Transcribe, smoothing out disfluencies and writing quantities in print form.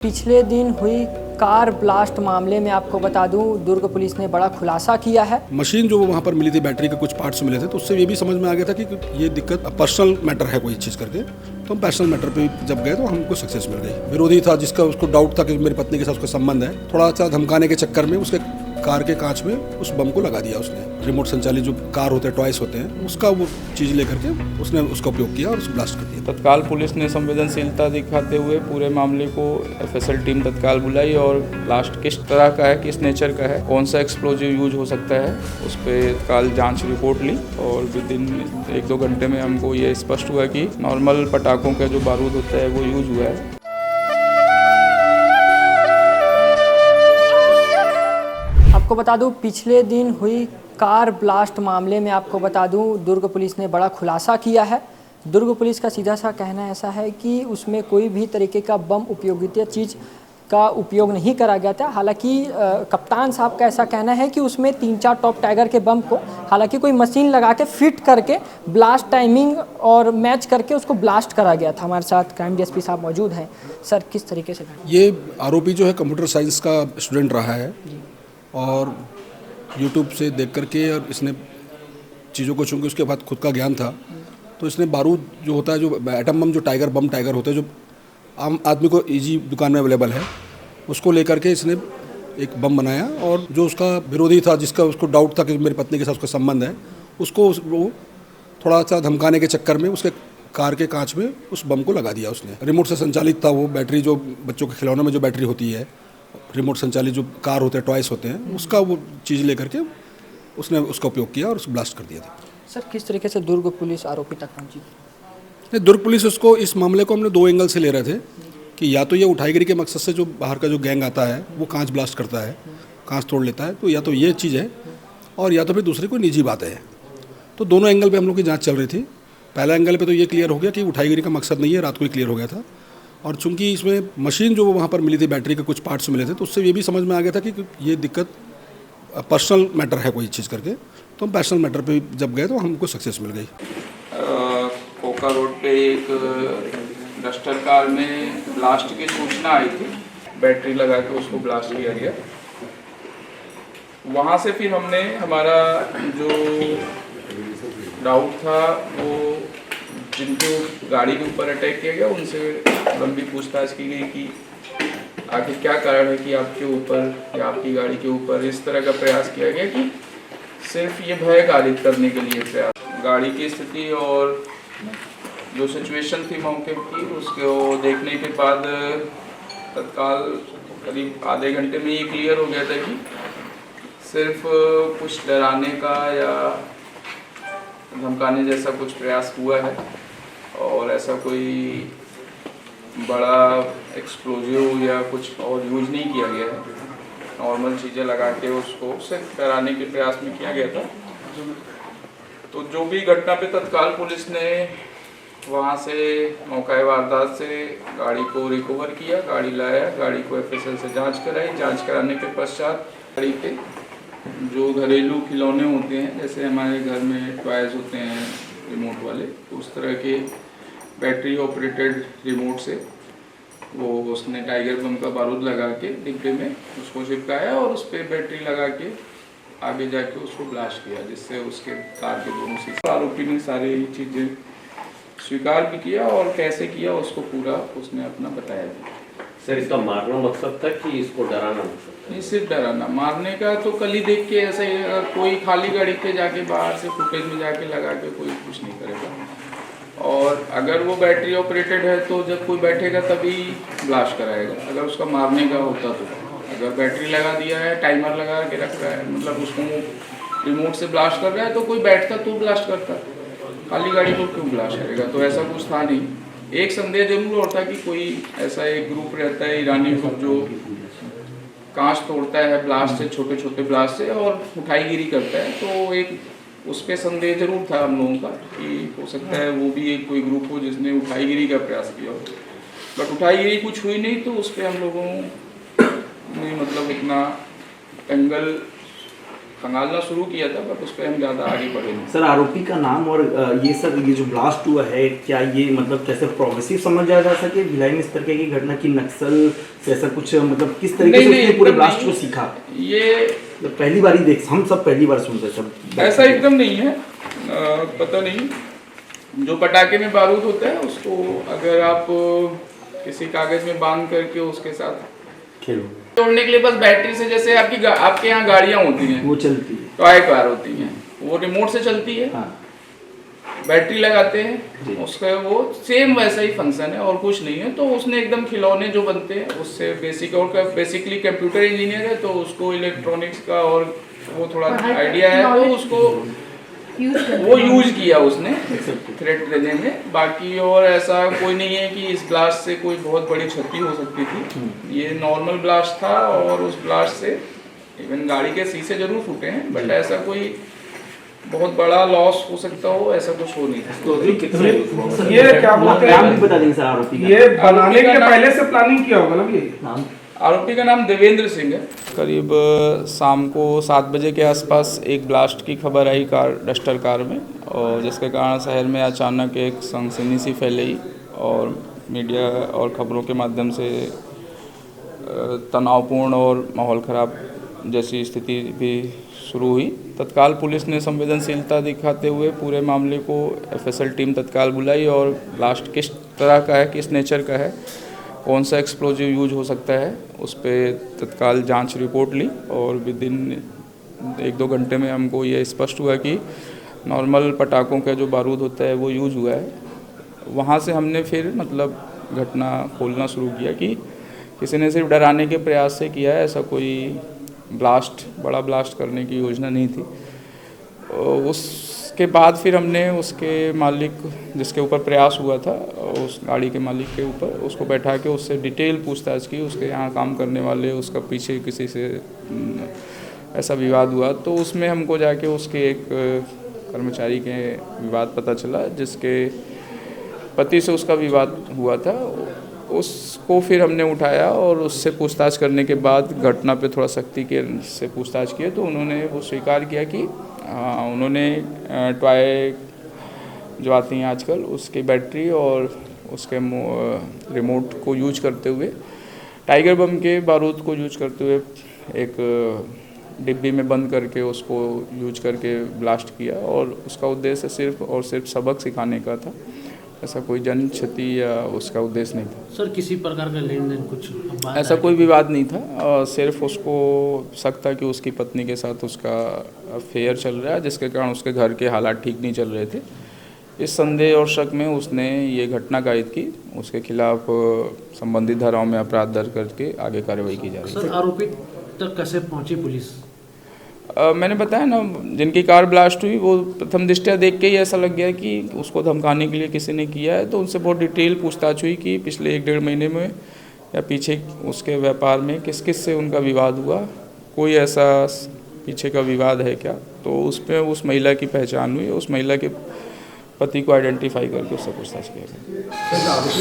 पिछले दिन हुई कार ब्लास्ट मामले में आपको बता दूं, दुर्ग पुलिस ने बड़ा खुलासा किया है। मशीन जो वहाँ पर मिली थी, बैटरी के कुछ पार्ट्स मिले थे, तो उससे ये भी समझ में आ गया था कि ये दिक्कत पर्सनल मैटर है कोई चीज़ करके। तो हम पर्सनल मैटर पे जब गए तो हमको सक्सेस मिल गई। विरोधी था जिसका उसको डाउट था कि मेरी पत्नी के साथ उसका संबंध है, थोड़ा सा धमकाने के चक्कर में उसके कार के कांच में उस बम को लगा दिया उसने। रिमोट संचालित जो कार होते हैं, टॉयस होते हैं, उसका वो चीज़ लेकर के उसने उसका उपयोग किया और उसको ब्लास्ट कर दिया। तत्काल पुलिस ने संवेदनशीलता दिखाते हुए पूरे मामले को एफएसएल टीम तत्काल बुलाई और ब्लास्ट किस तरह का है, किस नेचर का है, कौन सा एक्सप्लोजिव यूज हो सकता है, उस पर तत्काल जांच रिपोर्ट ली और विद इन 1-2 घंटे में हमको ये स्पष्ट हुआ कि नॉर्मल पटाखों का जो बारूद होता है वो यूज हुआ है। आपको बता दूं, पिछले दिन हुई कार ब्लास्ट मामले में आपको बता दूं, दुर्ग पुलिस ने बड़ा खुलासा किया है। दुर्ग पुलिस का सीधा सा कहना ऐसा है कि उसमें कोई भी तरीके का बम उपयोगिता चीज़ का उपयोग नहीं करा गया था। हालांकि कप्तान साहब का ऐसा कहना है कि उसमें 3-4 टॉप टाइगर के बम को हालांकि कोई मशीन लगा के फिट करके ब्लास्ट टाइमिंग और मैच करके उसको ब्लास्ट करा गया था। हमारे साथ क्राइम डीएसपी साहब मौजूद हैं। सर, किस तरीके से? ये आरोपी जो है कंप्यूटर साइंस का स्टूडेंट रहा है और यूट्यूब से देख करके और इसने चीज़ों को चूँकि उसके बाद खुद का ज्ञान था, तो इसने बारूद जो होता है, जो एटम बम, जो बम टाइगर होते हैं, जो आम आदमी को इजी दुकान में अवेलेबल है, उसको लेकर के इसने एक बम बनाया। और जो उसका विरोधी था जिसका उसको डाउट था कि मेरी पत्नी के साथ उसका संबंध है, उसको वो थोड़ा सा धमकाने के चक्कर में उसके कार के कांच में उस बम को लगा दिया उसने। रिमोट से संचालित था वो बैटरी, जो बच्चों के खिलौनों में जो बैटरी होती है, रिमोट संचालित जो कार होते हैं, टॉयस होते हैं, उसका वो चीज़ लेकर के उसने उसका उपयोग किया और उसको ब्लास्ट कर दिया था। सर, किस तरीके से दुर्ग पुलिस आरोपी तक पहुंची? दुर्ग पुलिस उसको, इस मामले को हमने 2 एंगल से ले रहे थे कि या तो ये उठाईगिरी के मकसद से जो बाहर का जो गैंग आता है वो कांच ब्लास्ट करता है, कांच तोड़ लेता है, तो या तो ये चीज़ है और या तो फिर दूसरी कोई निजी बात है। तो दोनों एंगल पे हम लोग की जांच चल रही थी। पहला एंगल पे तो ये क्लियर हो गया कि उठाईगिरी का मकसद नहीं है, रात को ही क्लियर हो गया था। और चूंकि इसमें मशीन जो वहाँ पर मिली थी, बैटरी के कुछ पार्ट्स मिले थे, तो उससे ये भी समझ में आ गया था कि ये दिक्कत पर्सनल मैटर है कोई चीज़ करके। तो हम पर्सनल मैटर पे जब गए तो हमको सक्सेस मिल गई। कोका रोड पे एक डस्टर कार में ब्लास्ट की सूचना आई थी, बैटरी लगा के उसको ब्लास्ट किया गया। वहाँ से फिर हमने हमारा जो डाउट था वो जिनको गाड़ी के ऊपर अटैक किया गया उनसे लंबी पूछताछ की गई कि आखिर क्या कारण है कि आपके ऊपर या आपकी गाड़ी के ऊपर इस तरह का प्रयास किया गया कि सिर्फ ये भय कारित करने के लिए प्रयास। गाड़ी की स्थिति और जो सिचुएशन थी मौके की, उसको देखने के बाद तत्काल करीब आधे घंटे में ये क्लियर हो गया था कि सिर्फ कुछ डराने का या धमकाने जैसा कुछ प्रयास हुआ है और ऐसा कोई बड़ा एक्सप्लोजिव या कुछ और यूज नहीं किया गया है। नॉर्मल चीज़ें लगा के उसको सिर्फ डराने के प्रयास में किया गया था। तो जो भी घटना पे तत्काल पुलिस ने वहाँ से मौका वारदात से गाड़ी को रिकवर किया, गाड़ी लाया, गाड़ी को एफएसएल से जांच कराई। जांच कराने के पश्चात गाड़ी पे जो घरेलू खिलौने होते हैं, जैसे हमारे घर में टॉयज होते हैं रिमोट वाले, तो उस तरह के बैटरी ऑपरेटेड रिमोट से वो उसने टाइगर बम का बारूद लगा के डिब्बे में उसको चिपकाया और उस पर बैटरी लगा के आगे जाके उसको ब्लास्ट किया, जिससे उसके कार के दोनों शीशे। आरोपी ने सारी चीज़ें स्वीकार भी किया और कैसे किया उसको पूरा उसने अपना बताया भी। सर, इसका मारना मकसद था कि इसको डराना मकसद था? नहीं, सिर्फ डराना। मारने का तो कल ही देख के ऐसा ही, अगर कोई खाली गाड़ी पे जाके बाहर से फुटेज में जाके लगा के कोई कुछ नहीं करेगा। और अगर वो बैटरी ऑपरेटेड है तो जब कोई बैठेगा तभी ब्लास्ट कराएगा। अगर उसका मारने का होता तो अगर बैटरी लगा दिया है, टाइमर लगा के रख रहा है, मतलब उसको रिमोट से ब्लास्ट कर रहा है, तो कोई बैठता तो ब्लास्ट करता, खाली गाड़ी को क्यों ब्लास्ट करेगा? तो ऐसा कुछ था नहीं। एक संदेह जरूर होता कि कोई ऐसा एक ग्रुप रहता है ईरानी ग्रुप जो कांच तोड़ता है ब्लास्ट से, छोटे छोटे ब्लास्ट से, और उठाईगिरी करता है। तो एक उस पर संदेह जरूर था हम लोगों का कि हो सकता है वो भी एक कोई ग्रुप हो जिसने उठाईगिरी का प्रयास किया हो। बट उठाईगिरी कुछ हुई नहीं, तो उस पर हम लोगों ने मतलब इतना एंगल खंगालना शुरू किया था, बट उस पर हम ज़्यादा आगे बढ़े नहीं। सर आरोपी का नाम और ये सर ये जो ब्लास्ट हुआ है, क्या ये मतलब कैसे प्रोग्रेसिव समझा जा सके भिलाई में इस तरह की घटना की, नक्सल से ऐसा कुछ मतलब किस तरीके से उसने पूरे ब्लास्ट को सीखा? ये पहली बार ही देख, हम सब पहली बार सुनते हैं सब। ऐसा एकदम नहीं है, पता नहीं। जो पटाखे में बारूद होता है उसको अगर आप किसी कागज में बांध करके उसके साथ खेलो तोड़ने के लिए बस बैटरी से, जैसे आपके यहाँ गाड़ियाँ होती हैं, वो चलती है, टॉय कार होती हैं, वो रिमोट से चलती है, हाँ बैटरी लगाते हैं उसका, वो सेम वैसा ही फंक्शन है और कुछ नहीं है। तो उसने एकदम खिलौने जो बनते हैं उससे बेसिकली कंप्यूटर इंजीनियर है, तो उसको इलेक्ट्रॉनिक्स का और वो थोड़ा आइडिया है, तो उसको वो यूज किया उसने थ्रेट देने में। बाकी और ऐसा कोई नहीं है कि इस ब्लास्ट से कोई बहुत बड़ी क्षति हो सकती थी। ये नॉर्मल ब्लास्ट था और उस ब्लास्ट से इवन गाड़ी के शीशे जरूर फूटे हैं, बट ऐसा कोई बहुत बड़ा लॉस हो सकता हो ऐसा कुछ हो नहीं था। ये क्या बोलते हैं, नाम भी बता देंगे सर आरोपी का? ये बनाने के पहले से प्लानिंग किया होगा ना ये नाम? आरोपी का नाम देवेंद्र सिंह है। करीब शाम को 7 बजे के आसपास एक ब्लास्ट की खबर आई डस्टर कार में, और जिसके कारण शहर में अचानक एक सनसनी सी फैली और मीडिया और खबरों के माध्यम से तनावपूर्ण और माहौल ख़राब जैसी स्थिति भी शुरू हुई। तत्काल पुलिस ने संवेदनशीलता दिखाते हुए पूरे मामले को एफएसएल टीम तत्काल बुलाई और ब्लास्ट किस तरह का है, किस नेचर का है, कौन सा एक्सप्लोजिव यूज हो सकता है, उस पर तत्काल जांच रिपोर्ट ली। और विद इन 1-2 घंटे में हमको ये स्पष्ट हुआ कि नॉर्मल पटाखों का जो बारूद होता है वो यूज हुआ है। वहाँ से हमने फिर मतलब घटना खोलना शुरू किया कि किसी ने सिर्फ डराने के प्रयास से किया है, ऐसा कोई बड़ा ब्लास्ट करने की योजना नहीं थी। उसके बाद फिर हमने उसके मालिक जिसके ऊपर प्रयास हुआ था, उस गाड़ी के मालिक के ऊपर, उसको बैठा के उससे डिटेल पूछताछ की। उसके यहाँ काम करने वाले, उसका पीछे किसी से ऐसा विवाद हुआ तो उसमें हमको जाके उसके एक कर्मचारी के विवाद पता चला, जिसके पति से उसका विवाद हुआ था। उसको फिर हमने उठाया और उससे पूछताछ करने के बाद घटना पे थोड़ा सख्ती के से पूछताछ किए तो उन्होंने वो स्वीकार किया कि उन्होंने टॉय जो आती हैं आजकल उसकी बैटरी और उसके रिमोट को यूज करते हुए, टाइगर बम के बारूद को यूज करते हुए एक डिब्बी में बंद करके उसको यूज करके ब्लास्ट किया, और उसका उद्देश्य सिर्फ और सिर्फ सबक सिखाने का था। ऐसा कोई जन क्षति या उसका उद्देश्य नहीं था। सर किसी प्रकार का लेन देन कुछ ऐसा कोई विवाद नहीं था, सिर्फ उसको शक था कि उसकी पत्नी के साथ उसका अफेयर चल रहा है, जिसके कारण उसके घर के हालात ठीक नहीं चल रहे थे। इस संदेह और शक में उसने ये घटना कायद की। उसके खिलाफ संबंधित धाराओं में अपराध दर्ज करके आगे कार्रवाई की जा रही है। सर आरोपी तक कैसे पहुंची पुलिस? मैंने बताया ना, जिनकी कार ब्लास्ट हुई वो प्रथम दृष्टया देख के ही ऐसा लग गया कि उसको धमकाने के लिए किसी ने किया है। तो उनसे बहुत डिटेल पूछताछ हुई कि पिछले 1-1.5 महीने में या पीछे उसके व्यापार में किस किस से उनका विवाद हुआ, कोई ऐसा पीछे का विवाद है क्या। तो उस पर उस महिला की पहचान हुई, उस महिला के पति को आइडेंटिफाई करके उससे पूछताछ किया गया।